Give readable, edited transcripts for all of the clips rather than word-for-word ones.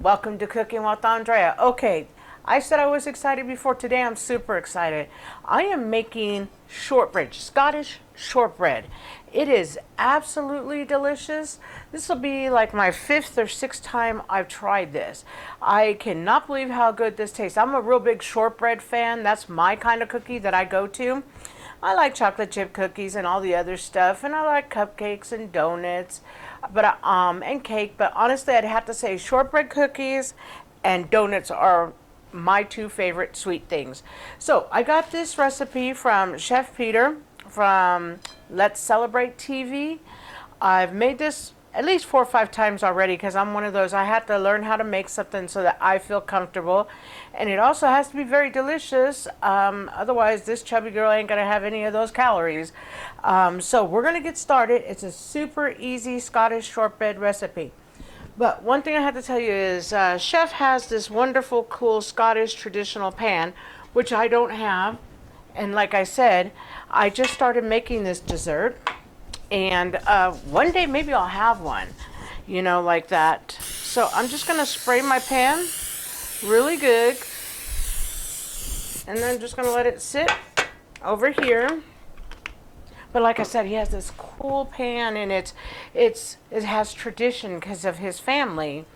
Welcome to Cooking with Andrea. Okay, I said I was excited before. Today I'm super excited. I am making shortbread, Scottish shortbread. It is absolutely delicious. This will be like my fifth or sixth time I've tried this. I cannot believe how good this tastes. I'm a real big shortbread fan. That's my kind of cookie that I go to. I like chocolate chip cookies and all the other stuff, and I like cupcakes and donuts, but and cake. But honestly, I'd have to say shortbread cookies and donuts are my two favorite sweet things. So I got this recipe from Chef Peter from Let's Celebrate TV. I've made this at least 4 or 5 times already because I'm one of those. I have to learn how to make something so that I feel comfortable, and it also has to be very delicious. Otherwise, this chubby girl ain't gonna have any of those calories. So we're gonna get started. It's a super easy Scottish shortbread recipe. But one thing I have to tell you is Chef has this wonderful, cool Scottish traditional pan, which I don't have. And like I said, I just started making this dessert. And one day maybe I'll have one, you know, like that. So I'm just going to spray my pan really good. And then just going to let it sit over here. But like I said, he has this cool pan, and it has tradition because of his family.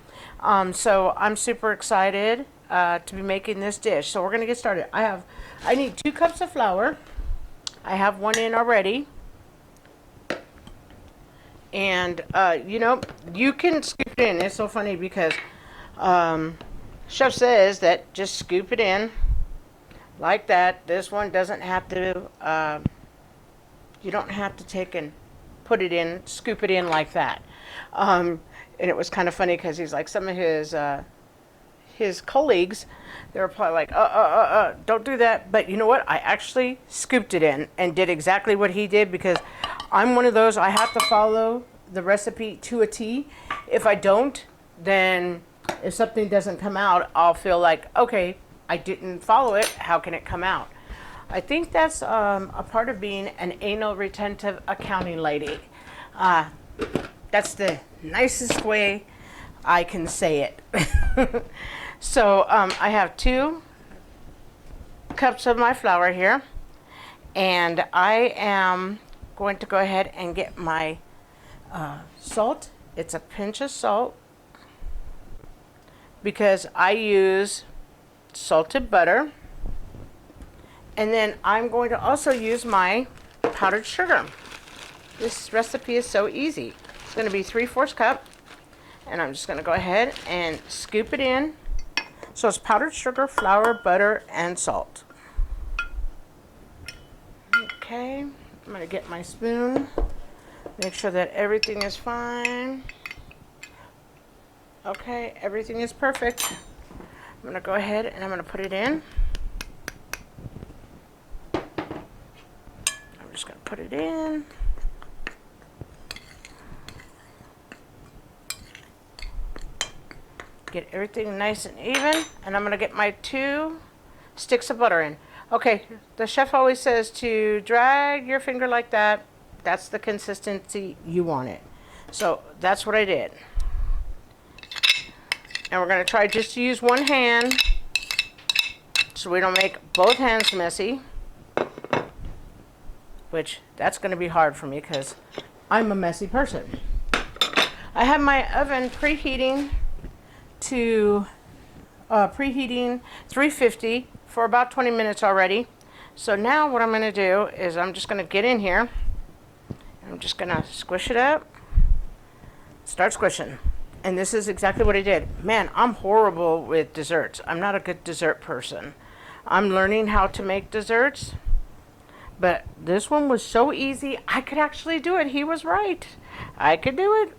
So I'm super excited to be making this dish. So we're going to get started. I need 2 cups of flour. I have one in already. And, you know, you can scoop it in. It's so funny because Chef says that just scoop it in like that. This one doesn't have to, you don't have to take and put it in, scoop it in like that. And it was kind of funny because he's like, some of his colleagues, they were probably like, don't do that. But you know what? I actually scooped it in and did exactly what he did because I'm one of those, I have to follow the recipe to a T. If I don't, then if something doesn't come out, I'll feel like, okay, I didn't follow it. How can it come out? I think that's a part of being an anal retentive accounting lady. That's the nicest way I can say it. So I have 2 cups of my flour here, and I am going to go ahead and get my salt. It's a pinch of salt because I use salted butter. And then I'm going to also use my powdered sugar. This recipe is so easy. It's going to be 3/4 cup. And I'm just going to go ahead and scoop it in. So it's powdered sugar, flour, butter, and salt. Okay, I'm going to get my spoon. Make sure that everything is fine. Okay, everything is perfect. I'm going to go ahead and I'm going to put it in. Just going to put it in. Get everything nice and even. And I'm going to get my 2 sticks of butter in. Okay, the chef always says to drag your finger like that. That's the consistency you want it. So that's what I did. And we're going to try just to use one hand so we don't make both hands messy. Which that's going to be hard for me because I'm a messy person. I have my oven preheating to 350 for about 20 minutes already. So now what I'm going to do is I'm just going to get in here and I'm just going to squish it up, start squishing. And this is exactly what I did. Man, I'm horrible with desserts. I'm not a good dessert person. I'm learning how to make desserts. But this one was so easy, I could actually do it. He was right. I could do it.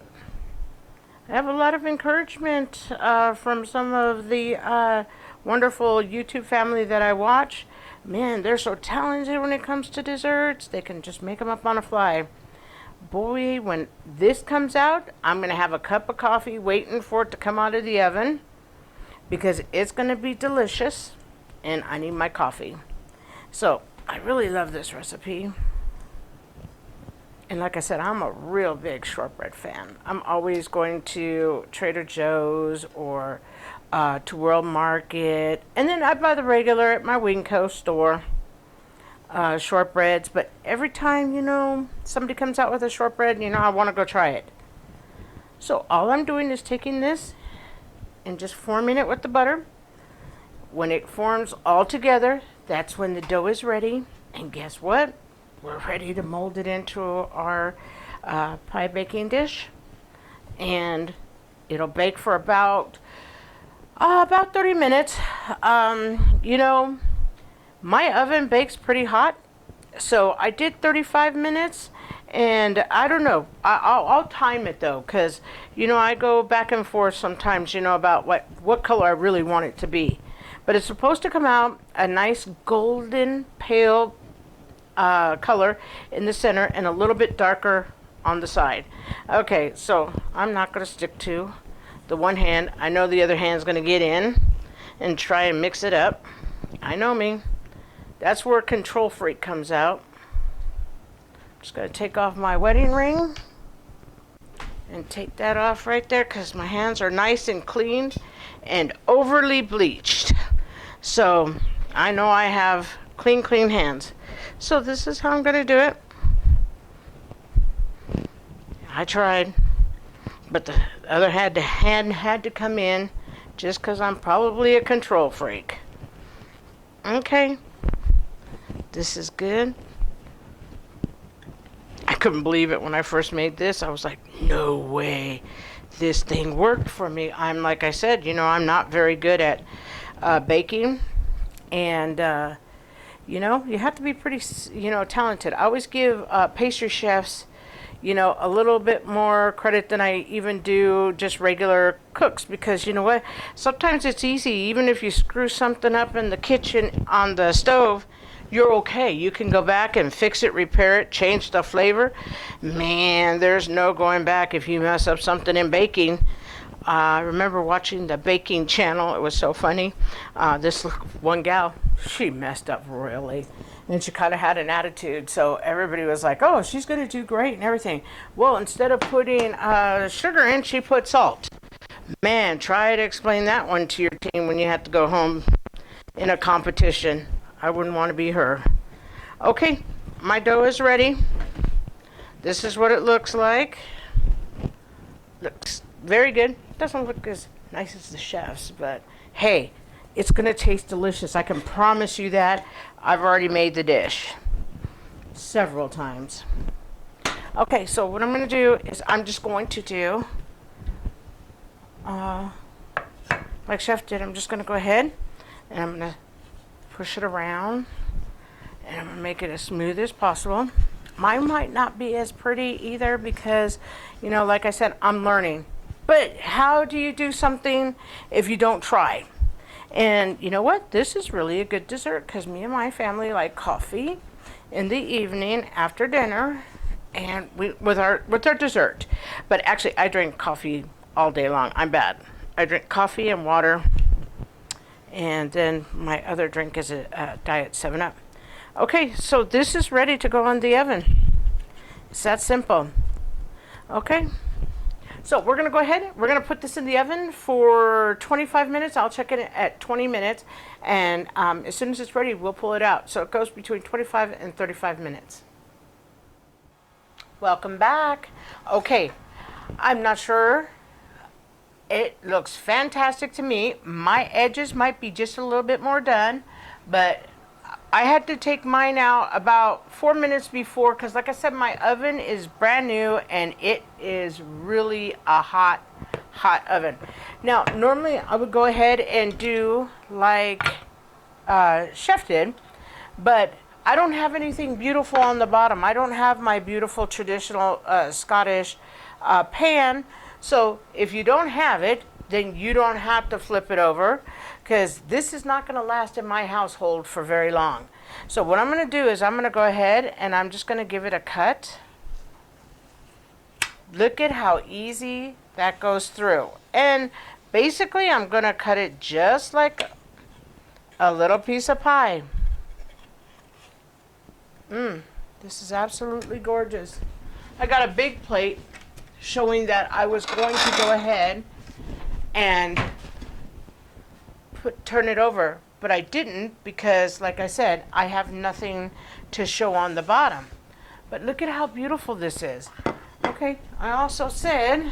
I have a lot of encouragement from some of the wonderful YouTube family that I watch. Man, they're so talented when it comes to desserts. They can just make them up on a fly. Boy, when this comes out, I'm going to have a cup of coffee waiting for it to come out of the oven because it's going to be delicious and I need my coffee. So I really love this recipe. And like I said, I'm a real big shortbread fan. I'm always going to Trader Joe's or to World Market. And then I buy the regular at my Winco store, shortbreads. But every time, somebody comes out with a shortbread, I want to go try it. So all I'm doing is taking this and just forming it with the butter. When it forms all together, that's when the dough is ready. And guess what? We're ready to mold it into our pie baking dish, and it'll bake for about 30 minutes. My oven bakes pretty hot, so I did 35 minutes, and I don't know. I'll time it though, because I go back and forth sometimes. About what color I really want it to be, but it's supposed to come out a nice golden pale color in the center and a little bit darker on the side. Okay, so I'm not going to stick to the one hand. I know the other hand's going to get in and try and mix it up. I know me. That's where control freak comes out. Just going to take off my wedding ring and take that off right there because my hands are nice and clean and overly bleached. So I know I have clean hands. So this is how I'm going to do it. I tried, but the other hand had to come in just because I'm probably a control freak. Okay, this is good. I couldn't believe it when I first made this. I was like, no way this thing worked for me. Like I said, I'm not very good at baking, and you have to be pretty, talented. I always give pastry chefs, a little bit more credit than I even do just regular cooks, because you know what? Sometimes it's easy. Even if you screw something up in the kitchen on the stove, you're okay. You can go back and fix it, repair it, change the flavor. Man, there's no going back if you mess up something in baking. I remember watching the baking channel. It was so funny. This one gal, she messed up royally, and she kind of had an attitude. So everybody was like, oh, she's going to do great and everything. Well, instead of putting sugar in, she put salt. Man, try to explain that one to your team when you have to go home in a competition. I wouldn't want to be her. Okay, my dough is ready. This is what it looks like. Looks very good. Doesn't look as nice as the chef's, but hey, it's gonna taste delicious. I can promise you that. I've already made the dish several times. Okay, so what I'm gonna do is I'm just going to do like Chef did. I'm just gonna go ahead and I'm gonna push it around, and I'm gonna make it as smooth as possible. Mine might not be as pretty either because, like I said, I'm learning. But how do you do something if you don't try? And you know what? This is really a good dessert because me and my family like coffee in the evening after dinner, and with our dessert. But actually, I drink coffee all day long. I'm bad. I drink coffee and water, and then my other drink is a Diet 7-Up. Okay, so this is ready to go in the oven. It's that simple. Okay. So we're going to go ahead. We're going to put this in the oven for 25 minutes. I'll check it at 20 minutes. And as soon as it's ready, we'll pull it out. So it goes between 25 and 35 minutes. Welcome back. Okay. I'm not sure. It looks fantastic to me. My edges might be just a little bit more done. But I had to take mine out about 4 minutes before because, like I said, my oven is brand new and it is really a hot oven. Now, normally I would go ahead and do like Chef did, but I don't have anything beautiful on the bottom. I don't have my beautiful traditional Scottish pan. So if you don't have it, then you don't have to flip it over, because this is not going to last in my household for very long. So what I'm going to do is I'm going to go ahead and I'm just going to give it a cut. Look at how easy that goes through. And basically I'm going to cut it just like a little piece of pie. This is absolutely gorgeous. I got a big plate showing that I was going to go ahead and turn it over, but I didn't because, like I said, I have nothing to show on the bottom. But look at how beautiful this is. Okay, I also said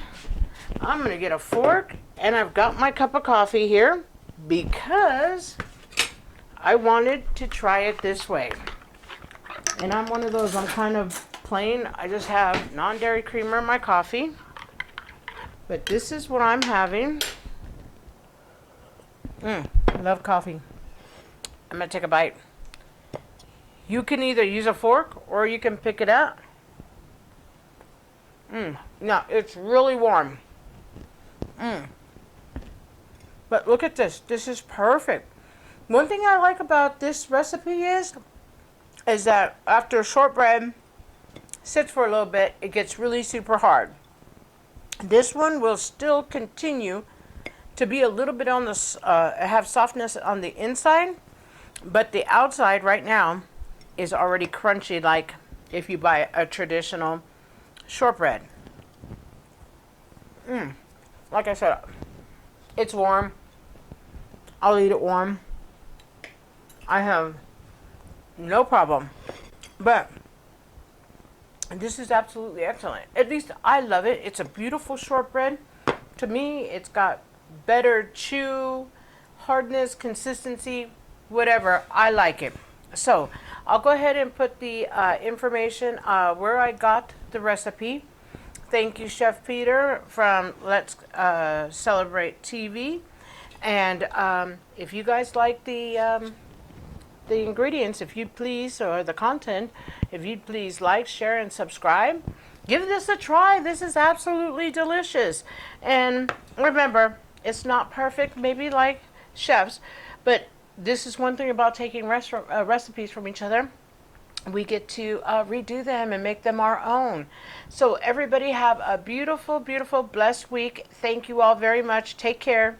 I'm gonna get a fork, and I've got my cup of coffee here because I wanted to try it this way. And I'm one of those, I'm kind of plain. I just have non-dairy creamer in my coffee. But this is what I'm having. I love coffee. I'm gonna take a bite. You can either use a fork or you can pick it up. No, it's really warm. But look at this. This is perfect. One thing I like about this recipe is that after shortbread sits for a little bit, it gets really super hard. This one will still continue to be a little bit on the have softness on the inside, but the outside right now is already crunchy, like if you buy a traditional shortbread. Like I said, it's warm. I'll eat it warm. I have no problem. But this is absolutely excellent. At least I love it. It's a beautiful shortbread. To me, it's got better chew, hardness, consistency, whatever. I like it. So I'll go ahead and put the information where I got the recipe. Thank you, Chef Peter from Let's Celebrate TV. And if you guys like the ingredients, if you'd please, or the content, if you'd please like, share, and subscribe. Give this a try. This is absolutely delicious. And remember, it's not perfect, maybe like chefs, but this is one thing about taking recipes from each other. We get to redo them and make them our own. So everybody have a beautiful, beautiful, blessed week. Thank you all very much. Take care.